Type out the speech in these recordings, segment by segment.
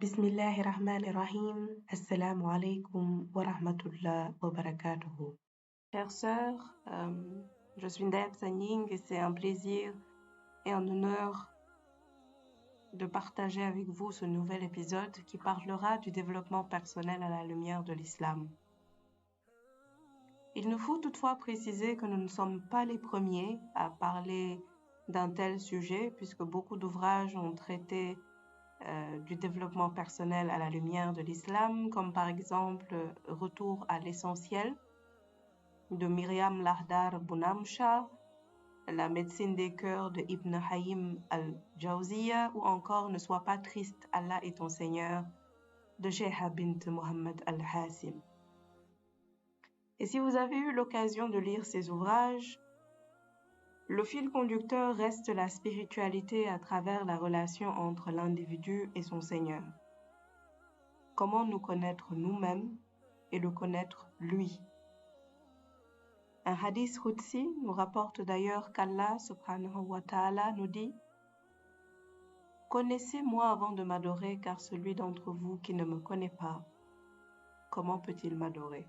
Bismillahirrahmanirrahim. Assalamu alaikum wa rahmatullah wa barakatuhu. Chères sœurs, je suis Ndayab Sanying et c'est un plaisir et un honneur de partager avec vous ce nouvel épisode qui parlera du développement personnel à la lumière de l'islam. Il nous faut toutefois préciser que nous ne sommes pas les premiers à parler d'un tel sujet puisque beaucoup d'ouvrages ont traité du développement personnel à la lumière de l'islam, comme par exemple Retour à l'essentiel de Myriam Lahdar Bounamsha, La médecine des cœurs de Ibn Hayim al-Jawziya ou encore Ne sois pas triste, Allah est ton Seigneur de Sheikha bint Mohammed al-Hassim. Et si vous avez eu l'occasion de lire ces ouvrages, le fil conducteur reste la spiritualité à travers la relation entre l'individu et son Seigneur. Comment nous connaître nous-mêmes et le connaître lui. Un hadith Qudsi nous rapporte d'ailleurs qu'Allah subhanahu wa ta'ala nous dit « Connaissez-moi avant de m'adorer car celui d'entre vous qui ne me connaît pas, comment peut-il m'adorer ?»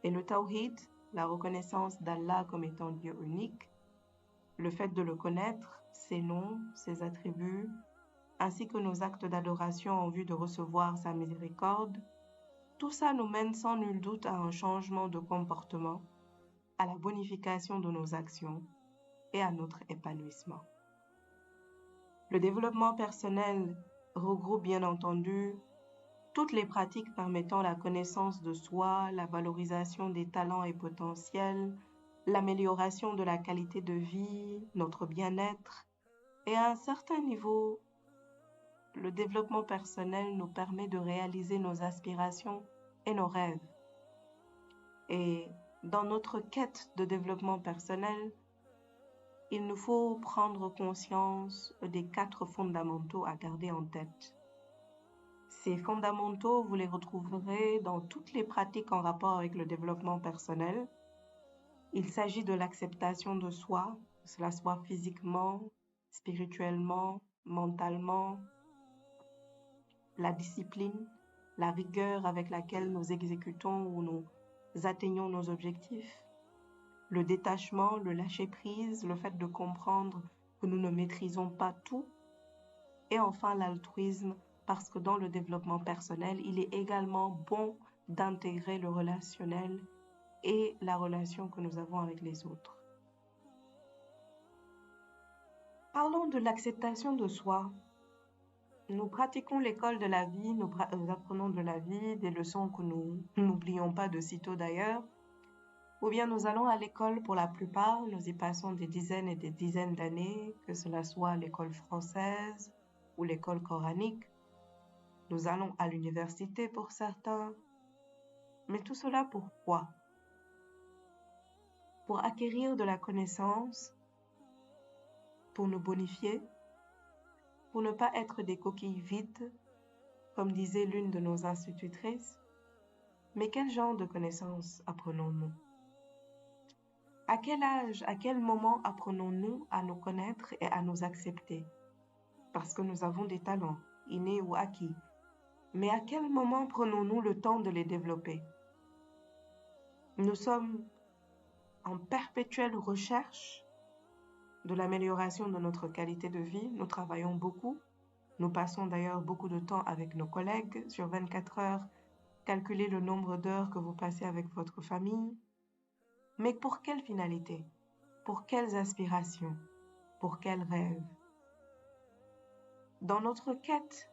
Et le tawhid, la reconnaissance d'Allah comme étant Dieu unique, le fait de le connaître, ses noms, ses attributs, ainsi que nos actes d'adoration en vue de recevoir sa miséricorde, tout ça nous mène sans nul doute à un changement de comportement, à la bonification de nos actions et à notre épanouissement. Le développement personnel regroupe bien entendu toutes les pratiques permettant la connaissance de soi, la valorisation des talents et potentiels, l'amélioration de la qualité de vie, notre bien-être, et à un certain niveau, le développement personnel nous permet de réaliser nos aspirations et nos rêves. Et dans notre quête de développement personnel, il nous faut prendre conscience des 4 fondamentaux à garder en tête. Ces fondamentaux, vous les retrouverez dans toutes les pratiques en rapport avec le développement personnel. Il s'agit de l'acceptation de soi, que cela soit physiquement, spirituellement, mentalement, la discipline, la rigueur avec laquelle nous exécutons ou nous atteignons nos objectifs, le détachement, le lâcher-prise, le fait de comprendre que nous ne maîtrisons pas tout, et enfin l'altruisme, parce que dans le développement personnel, il est également bon d'intégrer le relationnel et la relation que nous avons avec les autres. Parlons de l'acceptation de soi. Nous pratiquons l'école de la vie, nous apprenons de la vie, des leçons que nous n'oublions pas de sitôt d'ailleurs, ou bien nous allons à l'école pour la plupart, nous y passons des dizaines et des dizaines d'années, que cela soit l'école française ou l'école coranique. Nous allons à l'université pour certains. Mais tout cela pourquoi? Pour acquérir de la connaissance, pour nous bonifier, pour ne pas être des coquilles vides, comme disait l'une de nos institutrices. Mais quel genre de connaissances apprenons-nous? À quel âge, à quel moment apprenons-nous à nous connaître et à nous accepter? Parce que nous avons des talents, innés ou acquis. Mais à quel moment prenons-nous le temps de les développer? Nous sommes en perpétuelle recherche de l'amélioration de notre qualité de vie. Nous travaillons beaucoup. Nous passons d'ailleurs beaucoup de temps avec nos collègues. Sur 24 heures, calculez le nombre d'heures que vous passez avec votre famille. Mais pour quelle finalité? Pour quelles aspirations? Pour quels rêves? Dans notre quête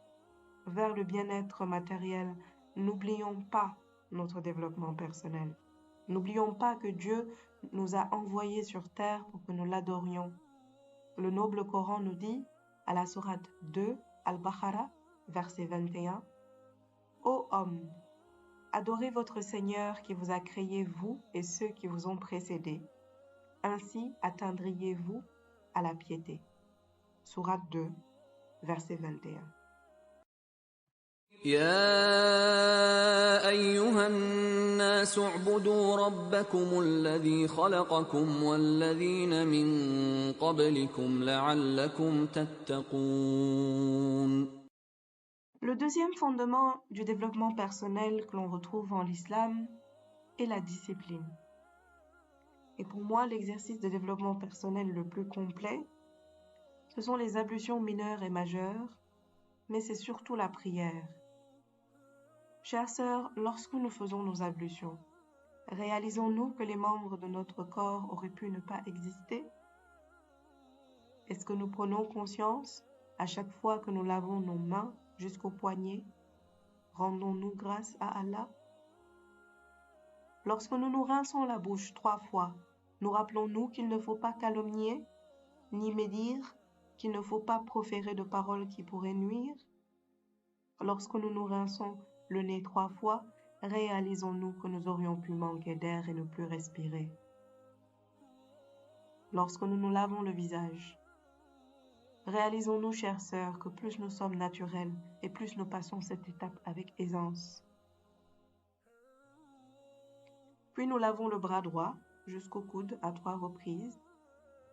vers le bien-être matériel, n'oublions pas notre développement personnel. N'oublions pas que Dieu nous a envoyés sur terre pour que nous l'adorions. Le noble Coran nous dit, à la sourate 2, Al-Baqarah, verset 21, « Ô homme, adorez votre Seigneur qui vous a créé vous et ceux qui vous ont précédés. Ainsi atteindriez-vous à la piété. » Sourate 2, verset 21. يا أيها الناس اعبدوا ربكم الذي خلقكم والذين من قبلكم لعلكم تتقون Le deuxième fondement du développement personnel que l'on retrouve en l'islam est la discipline. Et pour moi, l'exercice de développement personnel le plus complet, ce sont les ablutions mineures et majeures, mais c'est surtout la prière. Chères sœurs, lorsque nous faisons nos ablutions, réalisons-nous que les membres de notre corps auraient pu ne pas exister? Est-ce que nous prenons conscience à chaque fois que nous lavons nos mains jusqu'aux poignets? Rendons-nous grâce à Allah? Lorsque nous nous rinçons la bouche 3 fois, nous rappelons-nous qu'il ne faut pas calomnier, ni médire, qu'il ne faut pas proférer de paroles qui pourraient nuire? Lorsque nous nous rinçons le nez 3 fois, réalisons-nous que nous aurions pu manquer d'air et ne plus respirer? Lorsque nous nous lavons le visage, réalisons-nous, chères sœurs, que plus nous sommes naturels et plus nous passons cette étape avec aisance. Puis nous lavons le bras droit jusqu'au coude à 3 reprises,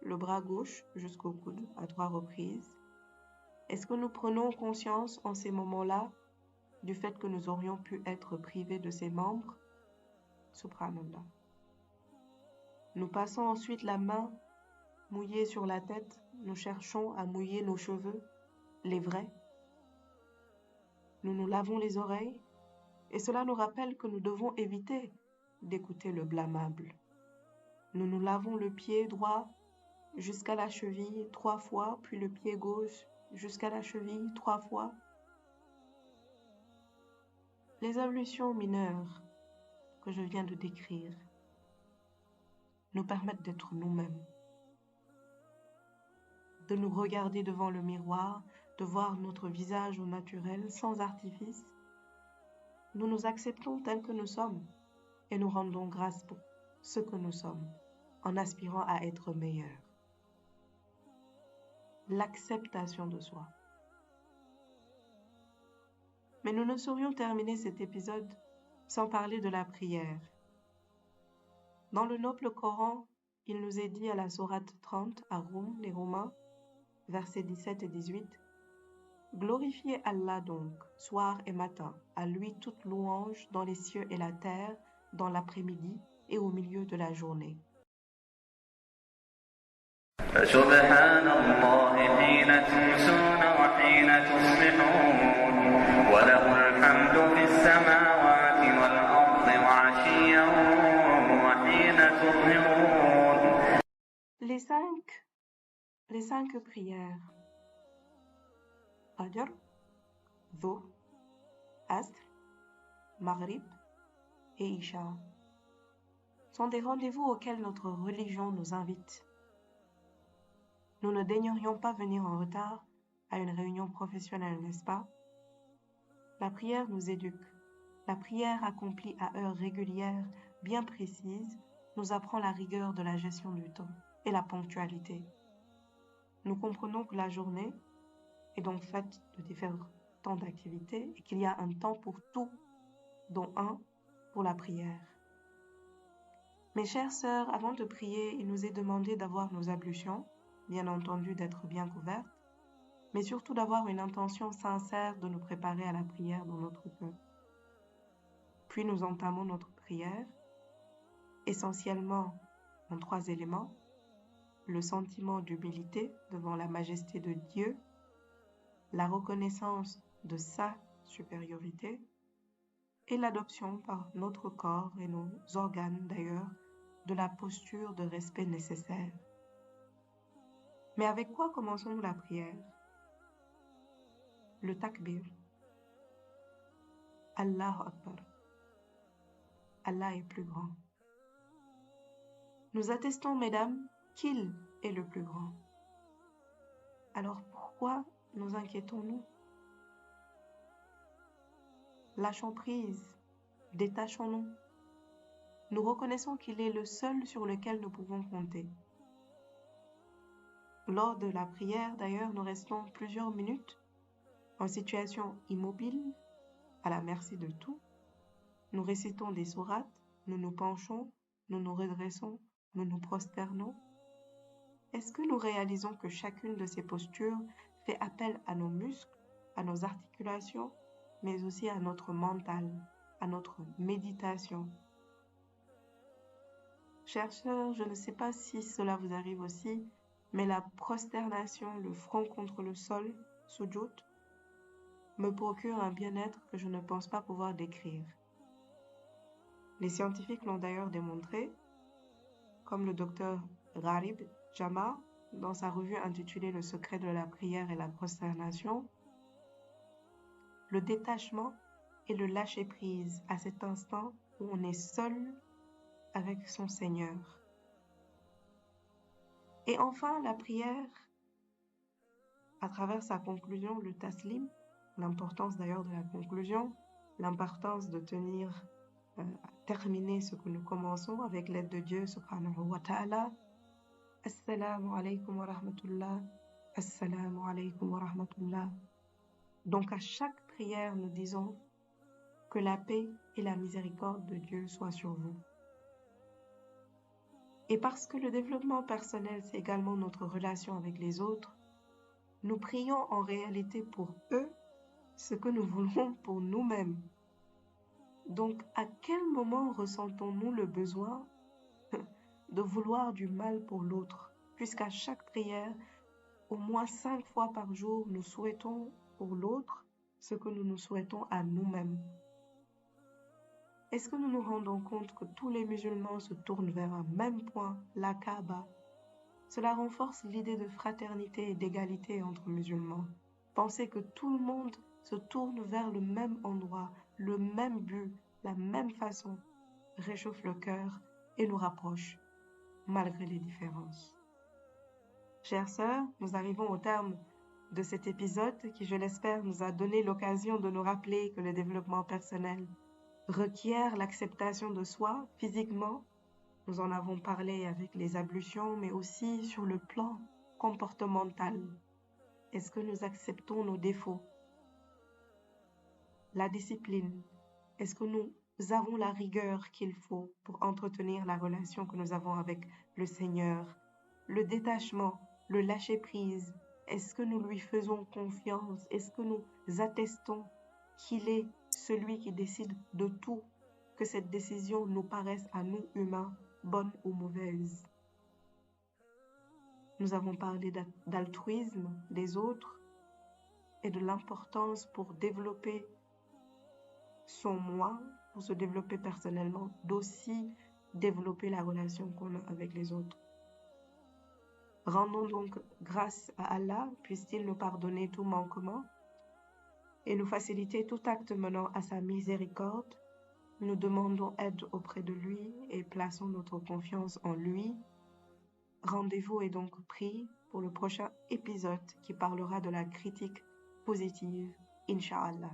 le bras gauche jusqu'au coude à 3 reprises. Est-ce que nous prenons conscience en ces moments-là du fait que nous aurions pu être privés de ces membres? Subhanallah. Nous passons ensuite la main mouillée sur la tête, nous cherchons à mouiller nos cheveux, les vrais. Nous nous lavons les oreilles et cela nous rappelle que nous devons éviter d'écouter le blâmable. Nous nous lavons le pied droit jusqu'à la cheville 3 fois, puis le pied gauche jusqu'à la cheville 3 fois. Les ablutions mineures que je viens de décrire nous permettent d'être nous-mêmes, de nous regarder devant le miroir, de voir notre visage au naturel, sans artifice. Nous nous acceptons tels que nous sommes et nous rendons grâce pour ce que nous sommes, en aspirant à être meilleurs. L'acceptation de soi. Mais nous ne saurions terminer cet épisode sans parler de la prière. Dans le noble Coran, il nous est dit à la sourate 30 à Roum, les Romains, versets 17 et 18, « Glorifiez Allah donc, soir et matin, à lui toute louange dans les cieux et la terre, dans l'après-midi et au milieu de la journée. » فسبحان الله حين تمسون وحين تصبحون وله الحمد في السماوات والأرض وعشيا وحين تظهرون. Les cinq prières Fajr, Dhuhr, Asr, Maghrib et Isha sont des rendez-vous auxquels notre religion nous invite. Nous ne daignerions pas venir en retard à une réunion professionnelle, n'est-ce pas? La prière nous éduque. La prière accomplie à heures régulières, bien précises, nous apprend la rigueur de la gestion du temps et la ponctualité. Nous comprenons que la journée est donc faite de différents temps d'activité et qu'il y a un temps pour tout, dont un pour la prière. Mes chères sœurs, avant de prier, il nous est demandé d'avoir nos ablutions, bien entendu d'être bien couvertes, mais surtout d'avoir une intention sincère de nous préparer à la prière dans notre cœur. Puis nous entamons notre prière, essentiellement en 3 éléments: le sentiment d'humilité devant la majesté de Dieu, la reconnaissance de sa supériorité et l'adoption par notre corps et nos organes d'ailleurs de la posture de respect nécessaire. Mais avec quoi commençons-nous la prière? Le takbir. Allahu Akbar. Allah est plus grand. Nous attestons, mesdames, qu'il est le plus grand. Alors pourquoi nous inquiétons-nous? Lâchons prise, détachons-nous. Nous reconnaissons qu'il est le seul sur lequel nous pouvons compter. Lors de la prière, d'ailleurs, nous restons plusieurs minutes en situation immobile, à la merci de tout. Nous récitons des sourates, nous nous penchons, nous nous redressons, nous nous prosternons. Est-ce que nous réalisons que chacune de ces postures fait appel à nos muscles, à nos articulations, mais aussi à notre mental, à notre méditation. Chers sœurs, je ne sais pas si cela vous arrive aussi, mais la prosternation, le front contre le sol, sujud, me procure un bien-être que je ne pense pas pouvoir décrire. Les scientifiques l'ont d'ailleurs démontré, comme le docteur Gharib Jama, dans sa revue intitulée « Le secret de la prière et la prosternation », le détachement et le lâcher-prise à cet instant où on est seul avec son Seigneur. Et enfin, la prière, à travers sa conclusion, le taslim, l'importance d'ailleurs de la conclusion, l'importance de tenir à terminer ce que nous commençons avec l'aide de Dieu subhanahu wa ta'ala. Assalamu alaikum wa rahmatullah. Assalamu alaikum wa rahmatullah. Donc à chaque prière, nous disons que la paix et la miséricorde de Dieu soient sur vous. Et parce que le développement personnel, c'est également notre relation avec les autres, nous prions en réalité pour eux ce que nous voulons pour nous-mêmes. Donc, à quel moment ressentons-nous le besoin de vouloir du mal pour l'autre, puisqu'à chaque prière, au moins 5 fois par jour, nous souhaitons pour l'autre ce que nous nous souhaitons à nous-mêmes. Est-ce que nous nous rendons compte que tous les musulmans se tournent vers un même point, la Kaaba? Cela renforce l'idée de fraternité et d'égalité entre musulmans. Penser que tout le monde se tourne vers le même endroit, le même but, la même façon, réchauffe le cœur et nous rapproche, malgré les différences. Chères sœurs, nous arrivons au terme de cet épisode qui, je l'espère, nous a donné l'occasion de nous rappeler que le développement personnel requiert l'acceptation de soi physiquement. Nous en avons parlé avec les ablutions, mais aussi sur le plan comportemental. Est-ce que nous acceptons nos défauts? La discipline. Est-ce que nous avons la rigueur qu'il faut pour entretenir la relation que nous avons avec le Seigneur? Le détachement, le lâcher-prise. Est-ce que nous lui faisons confiance? Est-ce que nous attestons qu'il est celui qui décide de tout, que cette décision nous paraisse à nous humains bonne ou mauvaise? Nous avons parlé d'altruisme des autres et de l'importance pour développer son moi, pour se développer personnellement, d'aussi développer la relation qu'on a avec les autres. Rendons donc grâce à Allah, puisse-t-il nous pardonner tout manquement et nous faciliter tout acte menant à sa miséricorde. Nous demandons aide auprès de lui et plaçons notre confiance en lui. Rendez-vous est donc pris pour le prochain épisode qui parlera de la critique positive, Inch'Allah.